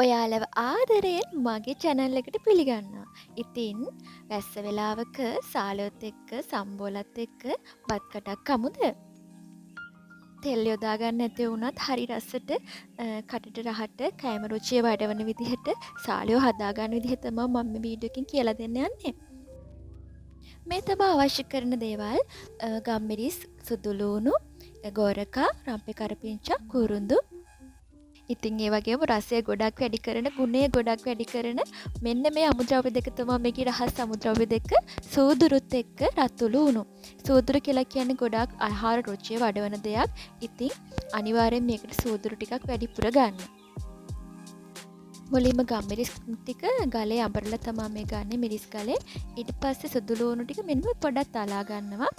ඔයාලව ආදරයෙන් මගේ channel එකට පිළිගන්නවා. ඉතින් වැස්ස වෙලාවක සාලයොත් එක්ක සම්බෝලත් එක්ක බත් කටක් කමුද? තෙල් යොදා ගන්න නැති වුණත් හරි රසට කටට රහට කෑම රුචිය වඩවන විදිහට සාලයෝ හදා ගන්න විදිහ තමයි මම මේ වීඩියෝ එකකින් කියලා දෙන්න යන්නේ. මේ තමයි අවශ්‍ය කරන දේවල් ගම්මිරිස්, සුදු ලූණු, ගෝරකා, රම්පේ කරපිංචා, කුරුඳු. ඉතින් ඒ වගේම රසය ගොඩක් වැඩි කරන, ගුණය ගොඩක් වැඩි කරන මෙන්න මේ අමුද්‍රව්‍ය දෙක තමයි මේකේ රහස් අමුද්‍රව්‍ය දෙක. සූදුරුත් එක්ක රතු ලූණු. සූදුරු කියලා කියන්නේ ගොඩක් ආහාර රුචිය වඩවන දෙයක්. ඉතින් අනිවාර්යෙන් මේකට සූදුරු ටිකක් වැඩිපුර ගන්න. මුලින්ම ගම්මිරිස් ටික ගලේ අඹරලා තමයි මේ ගන්නේ, මිරිස් ගලේ. ඊට පස්සේ සුදු ලූණු ටික මෙන්න පොඩක් තලා ගන්නවා.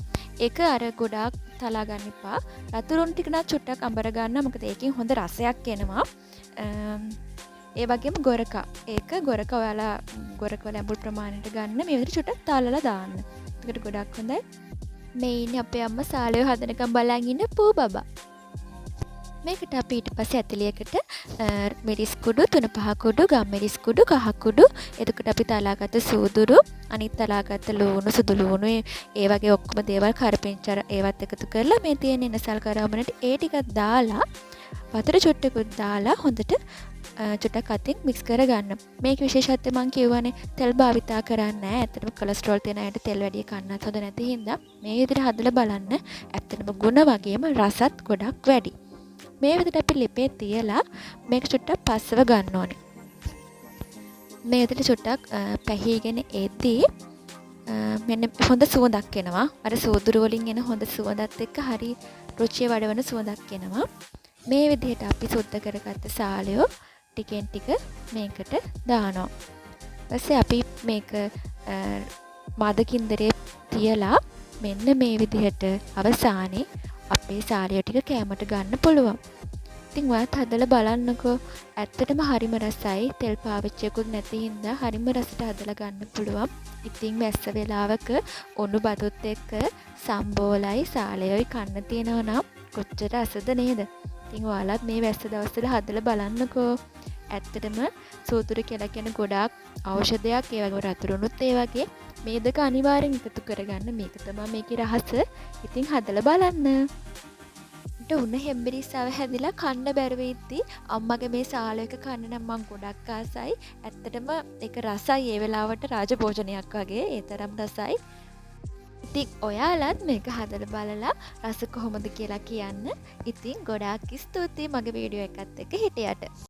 ඒක අර ගොඩාක් තලා ගන්න එපා. රතු ලූණු ටික නම් චුට්ටක් අඹර ගන්න. මොකද ඒකෙන් හොඳ රසයක් එනවා. ඒ වගේම ගොරකා. ඒක ගොරකා ඔයාලා ගොරකා වල අඹුල් ප්‍රමාණයට ගන්න. මේ විදිහට චුට්ටක් තාලලා දාන්න. ඒකට ගොඩක් හොඳයි. මේ ඉන්නේ අපේ අම්මා සාලය හදනකම් බලන් ඉන්න පූ බබා. මේකට අපි ඊට පස්සේ ඇතිලියකට මිරිස් කුඩු 3-5 කුඩු, ගම්මිරිස් කුඩු, කහ කුඩු, එතකොට අපි තලාගත්ත සූදුරු, අනිත් තලාගත්ත ලූණු, සුදු ලූණු, ඒ වගේ ඔක්කොම දේවල් කරපිංචා ඒවත් එකතු කරලා මේ තියෙන ඉනසල් කරවමනට ඒ ටිකක් දාලා වතුර චුට්ටකුත් දාලා හොඳට චුට්ටක් අතින් මික්ස් කරගන්න. මේක විශේෂත්වය මම කියවනේ තෙල් භාවිතා කරන්නේ නැහැ. ඇත්තටම කොලෙස්ටරෝල් තියෙන අයට තෙල් වැඩි කන්නත් හොඳ නැති හින්දා මේ විදිහට හදලා බලන්න. ඇත්තටම ගුණ වගේම රසත් ගොඩක් වැඩි. මේ විදිහට අපි ලිපේ තියලා මේක චුට්ටක් පස්සව ගන්න ඕනේ. මේ විදිහට චුට්ටක් පැහිගෙන එද්දී මෙන්න හොඳ සුවඳක් එනවා. අර සූදුරු වලින් එන හොඳ සුවඳත් එක්ක හරි රුචිය වඩවන සුවඳක් එනවා. මේ විදිහට අපි සුද්ධ කරගත්ත සාලයෝ ටිකෙන් ටික මේකට දානවා. ඊපස්සේ අපි මේක මදකින්දරේ තියලා මෙන්න මේ විදිහට අවසානයේ අපේ සාලිය ටික කෑමට ගන්න පුළුවන්. ඉතින් ඔයාත් හදලා බලන්නකෝ. ඇත්තටම හරිම රසයි. තෙල් පාවිච්චියකුත් නැති හින්දා හරිම රසට හදලා ගන්න පුළුවන්. ඉතින් වැස්ස වෙලාවක ඔණු බතුත් එක්ක සම්බෝලයි සාලයයි කන්න තියෙනවා නම් කොච්චර රසද නේද? ඉතින් ඔයාලත් මේ වැස්ස දවස්වල හදලා බලන්නකෝ. ඇත්තටම සූදුරු කියලා කියන ගොඩාක් ඖෂධයක්, ඒ වගේම රතුරුණුත් ඒ වගේ මේ දෙක අනිවාර්යෙන් එකතු කරගන්න. මේක තමයි මේකේ රහස. ඉතින් හදලා බලන්න. උණ හෙම්බිරිස්සාව හැදිලා කන්න බැරුව ඉද්දි අම්මගේ මේ සාලයක කන්න නම් මං ගොඩක් ආසයි. ඇත්තටම ඒක රසයි ඒ වෙලාවට රාජභෝජනයක් වගේ. ඒ තරම් රසයි. ඉතින් ඔයාලත් මේක හදලා බලලා රස කොහොමද කියලා කියන්න. ඉතින් ගොඩාක් ස්තුතියි මගේ වීඩියෝ එකත් එක්ක හිටියට.